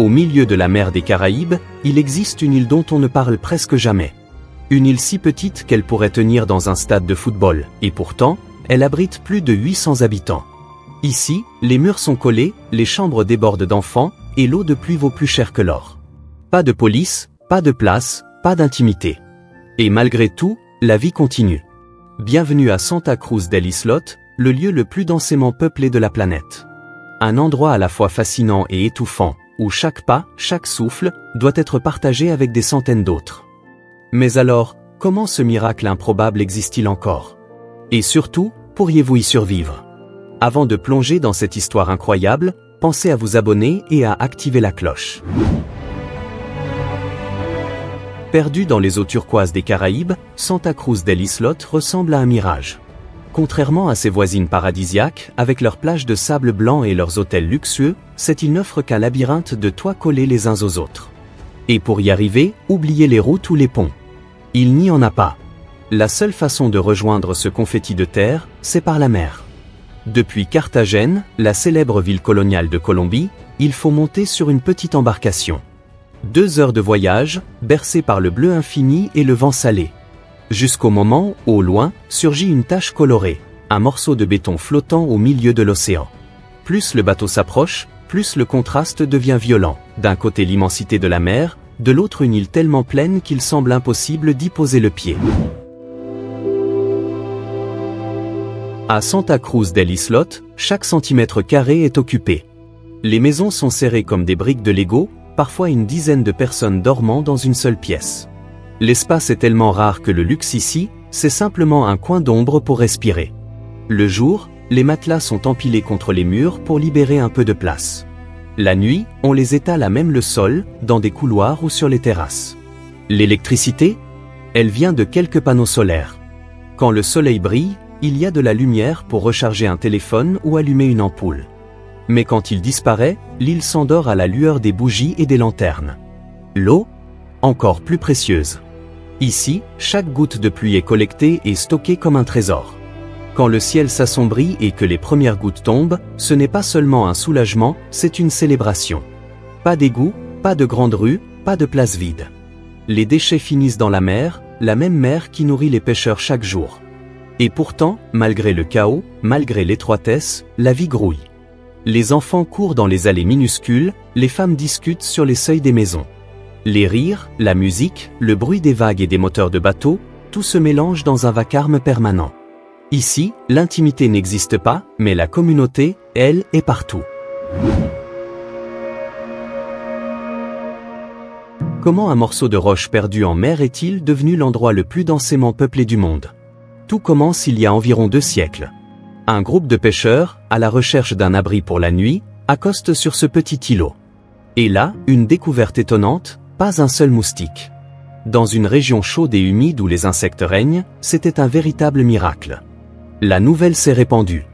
Au milieu de la mer des Caraïbes, il existe une île dont on ne parle presque jamais. Une île si petite qu'elle pourrait tenir dans un stade de football, et pourtant, elle abrite plus de 800 habitants. Ici, les murs sont collés, les chambres débordent d'enfants, et l'eau de pluie vaut plus cher que l'or. Pas de police, pas de place, pas d'intimité. Et malgré tout, la vie continue. Bienvenue à Santa Cruz del Islote, le lieu le plus densément peuplé de la planète. Un endroit à la fois fascinant et étouffant, où chaque pas, chaque souffle, doit être partagé avec des centaines d'autres. Mais alors, comment ce miracle improbable existe-t-il encore? Et surtout, pourriez-vous y survivre? Avant de plonger dans cette histoire incroyable, pensez à vous abonner et à activer la cloche. Perdu dans les eaux turquoises des Caraïbes, Santa Cruz del Islote ressemble à un mirage. Contrairement à ses voisines paradisiaques, avec leurs plages de sable blanc et leurs hôtels luxueux, cette île n'offre qu'un labyrinthe de toits collés les uns aux autres. Et pour y arriver, oubliez les routes ou les ponts. Il n'y en a pas. La seule façon de rejoindre ce confetti de terre, c'est par la mer. Depuis Carthagène, la célèbre ville coloniale de Colombie, il faut monter sur une petite embarcation. 2 heures de voyage, bercées par le bleu infini et le vent salé. Jusqu'au moment, au loin, surgit une tache colorée, un morceau de béton flottant au milieu de l'océan. Plus le bateau s'approche, plus le contraste devient violent. D'un côté l'immensité de la mer, de l'autre une île tellement pleine qu'il semble impossible d'y poser le pied. À Santa Cruz del Islote, chaque centimètre carré est occupé. Les maisons sont serrées comme des briques de Lego, parfois une dizaine de personnes dormant dans une seule pièce. L'espace est tellement rare que le luxe ici, c'est simplement un coin d'ombre pour respirer. Le jour, les matelas sont empilés contre les murs pour libérer un peu de place. La nuit, on les étale à même le sol, dans des couloirs ou sur les terrasses. L'électricité? Elle vient de quelques panneaux solaires. Quand le soleil brille, il y a de la lumière pour recharger un téléphone ou allumer une ampoule. Mais quand il disparaît, l'île s'endort à la lueur des bougies et des lanternes. L'eau? Encore plus précieuse. Ici, chaque goutte de pluie est collectée et stockée comme un trésor. Quand le ciel s'assombrit et que les premières gouttes tombent, ce n'est pas seulement un soulagement, c'est une célébration. Pas d'égout, pas de grande rue, pas de place vide. Les déchets finissent dans la mer qui nourrit les pêcheurs chaque jour. Et pourtant, malgré le chaos, malgré l'étroitesse, la vie grouille. Les enfants courent dans les allées minuscules, les femmes discutent sur les seuils des maisons. Les rires, la musique, le bruit des vagues et des moteurs de bateaux, tout se mélange dans un vacarme permanent. Ici, l'intimité n'existe pas, mais la communauté, elle, est partout. Comment un morceau de roche perdu en mer est-il devenu l'endroit le plus densément peuplé du monde? Tout commence il y a environ 2 siècles. Un groupe de pêcheurs, à la recherche d'un abri pour la nuit, accoste sur ce petit îlot. Et là, une découverte étonnante, pas un seul moustique. Dans une région chaude et humide où les insectes règnent, c'était un véritable miracle. La nouvelle s'est répandue.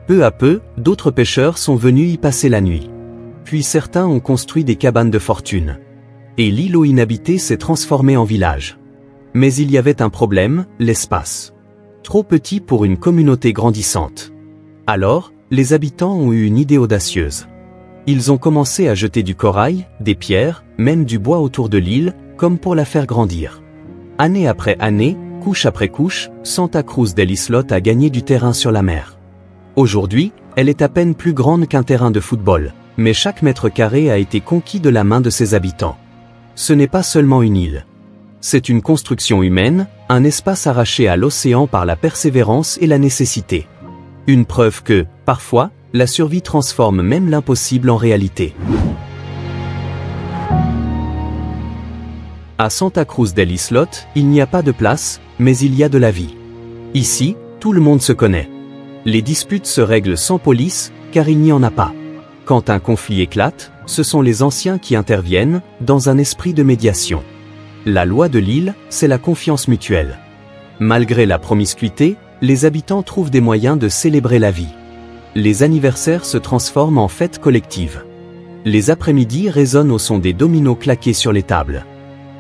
Peu à peu, d'autres pêcheurs sont venus y passer la nuit. Puis certains ont construit des cabanes de fortune. Et l'îlot inhabité s'est transformé en village. Mais il y avait un problème, l'espace. Trop petit pour une communauté grandissante. Alors, les habitants ont eu une idée audacieuse. Ils ont commencé à jeter du corail, des pierres, même du bois autour de l'île, comme pour la faire grandir. Année après année, couche après couche, Santa Cruz del Islote a gagné du terrain sur la mer. Aujourd'hui, elle est à peine plus grande qu'un terrain de football, mais chaque mètre carré a été conquis de la main de ses habitants. Ce n'est pas seulement une île. C'est une construction humaine, un espace arraché à l'océan par la persévérance et la nécessité. Une preuve que, parfois, la survie transforme même l'impossible en réalité. À Santa Cruz del Islote, il n'y a pas de place, mais il y a de la vie. Ici, tout le monde se connaît. Les disputes se règlent sans police, car il n'y en a pas. Quand un conflit éclate, ce sont les anciens qui interviennent, dans un esprit de médiation. La loi de l'île, c'est la confiance mutuelle. Malgré la promiscuité, les habitants trouvent des moyens de célébrer la vie. Les anniversaires se transforment en fêtes collectives. Les après-midi résonnent au son des dominos claqués sur les tables.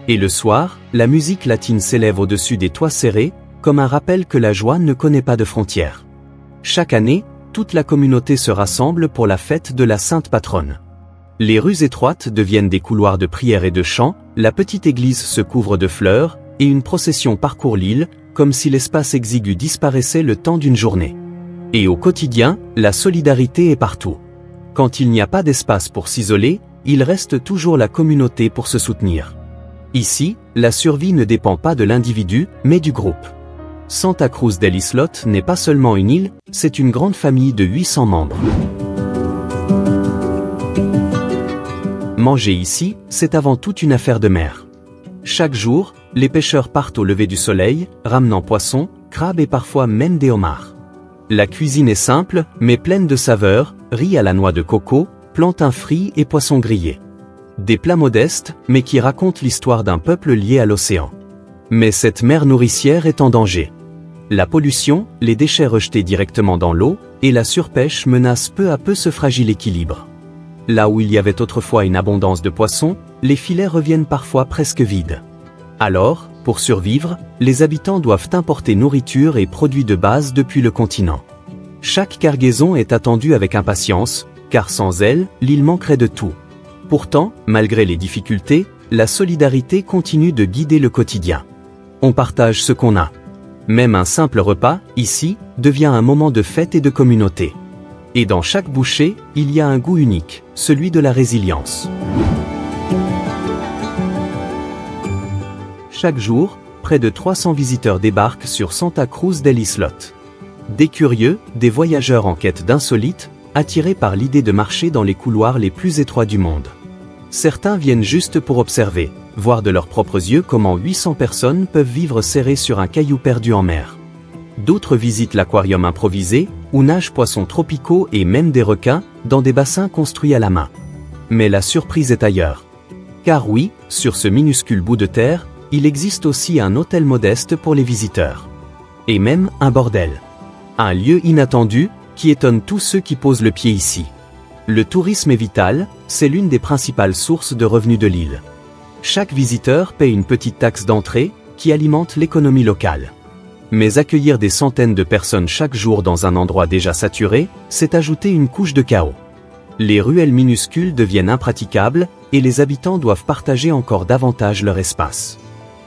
Et le soir, la musique latine s'élève au-dessus des toits serrés, comme un rappel que la joie ne connaît pas de frontières. Chaque année, toute la communauté se rassemble pour la fête de la Sainte Patronne. Les rues étroites deviennent des couloirs de prière et de chant, la petite église se couvre de fleurs, et une procession parcourt l'île, comme si l'espace exigu disparaissait le temps d'une journée. Et au quotidien, la solidarité est partout. Quand il n'y a pas d'espace pour s'isoler, il reste toujours la communauté pour se soutenir. Ici, la survie ne dépend pas de l'individu, mais du groupe. Santa Cruz del Islote n'est pas seulement une île, c'est une grande famille de 800 membres. Manger ici, c'est avant tout une affaire de mer. Chaque jour, les pêcheurs partent au lever du soleil, ramenant poissons, crabes et parfois même des homards. La cuisine est simple, mais pleine de saveurs, riz à la noix de coco, plantains frits et poissons grillés. Des plats modestes, mais qui racontent l'histoire d'un peuple lié à l'océan. Mais cette mer nourricière est en danger. La pollution, les déchets rejetés directement dans l'eau, et la surpêche menacent peu à peu ce fragile équilibre. Là où il y avait autrefois une abondance de poissons, les filets reviennent parfois presque vides. Alors, pour survivre, les habitants doivent importer nourriture et produits de base depuis le continent. Chaque cargaison est attendue avec impatience, car sans elle, l'île manquerait de tout. Pourtant, malgré les difficultés, la solidarité continue de guider le quotidien. On partage ce qu'on a. Même un simple repas, ici, devient un moment de fête et de communauté. Et dans chaque bouchée, il y a un goût unique, celui de la résilience. Chaque jour, près de 300 visiteurs débarquent sur Santa Cruz del Islote. Des curieux, des voyageurs en quête d'insolites, attirés par l'idée de marcher dans les couloirs les plus étroits du monde. Certains viennent juste pour observer, voir de leurs propres yeux comment 800 personnes peuvent vivre serrées sur un caillou perdu en mer. D'autres visitent l'aquarium improvisé, où nagent poissons tropicaux et même des requins, dans des bassins construits à la main. Mais la surprise est ailleurs. Car oui, sur ce minuscule bout de terre, il existe aussi un hôtel modeste pour les visiteurs. Et même un bordel. Un lieu inattendu, qui étonne tous ceux qui posent le pied ici. Le tourisme est vital, c'est l'une des principales sources de revenus de l'île. Chaque visiteur paie une petite taxe d'entrée, qui alimente l'économie locale. Mais accueillir des centaines de personnes chaque jour dans un endroit déjà saturé, c'est ajouter une couche de chaos. Les ruelles minuscules deviennent impraticables, et les habitants doivent partager encore davantage leur espace.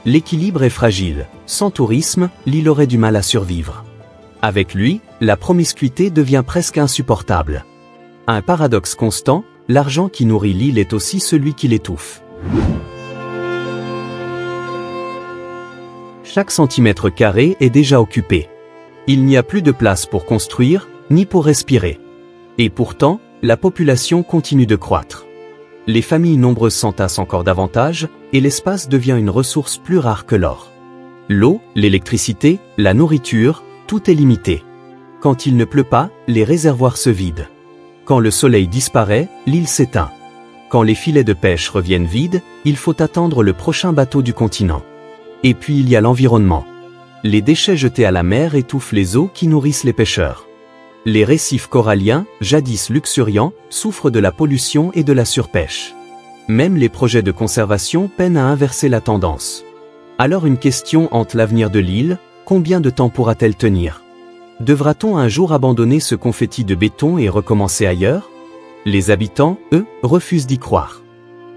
L'équilibre est fragile, sans tourisme, l'île aurait du mal à survivre. Avec lui, la promiscuité devient presque insupportable. Un paradoxe constant, l'argent qui nourrit l'île est aussi celui qui l'étouffe. Chaque centimètre carré est déjà occupé. Il n'y a plus de place pour construire, ni pour respirer. Et pourtant, la population continue de croître. Les familles nombreuses s'entassent encore davantage, et l'espace devient une ressource plus rare que l'or. L'eau, l'électricité, la nourriture, tout est limité. Quand il ne pleut pas, les réservoirs se vident. Quand le soleil disparaît, l'île s'éteint. Quand les filets de pêche reviennent vides, il faut attendre le prochain bateau du continent. Et puis il y a l'environnement. Les déchets jetés à la mer étouffent les eaux qui nourrissent les pêcheurs. Les récifs coralliens, jadis luxuriants, souffrent de la pollution et de la surpêche. Même les projets de conservation peinent à inverser la tendance. Alors une question hante l'avenir de l'île, combien de temps pourra-t-elle tenir? Devra-t-on un jour abandonner ce confetti de béton et recommencer ailleurs? Les habitants, eux, refusent d'y croire.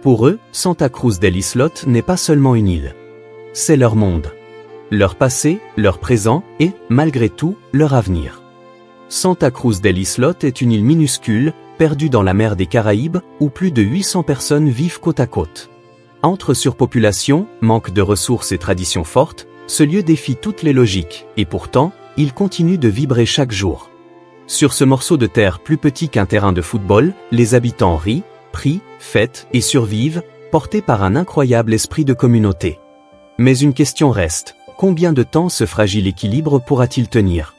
Pour eux, Santa Cruz del Islote n'est pas seulement une île. C'est leur monde. Leur passé, leur présent et, malgré tout, leur avenir. Santa Cruz del Islote est une île minuscule, perdue dans la mer des Caraïbes, où plus de 800 personnes vivent côte à côte. Entre surpopulation, manque de ressources et traditions fortes, ce lieu défie toutes les logiques, et pourtant, il continue de vibrer chaque jour. Sur ce morceau de terre plus petit qu'un terrain de football, les habitants rient, prient, fêtent et survivent, portés par un incroyable esprit de communauté. Mais une question reste, combien de temps ce fragile équilibre pourra-t-il tenir?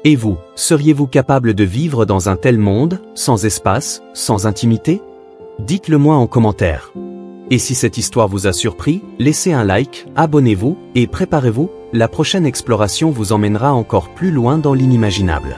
Et vous, seriez-vous capable de vivre dans un tel monde, sans espace, sans intimité? Dites-le moi en commentaire. Et si cette histoire vous a surpris, laissez un like, abonnez-vous, et préparez-vous, la prochaine exploration vous emmènera encore plus loin dans l'inimaginable.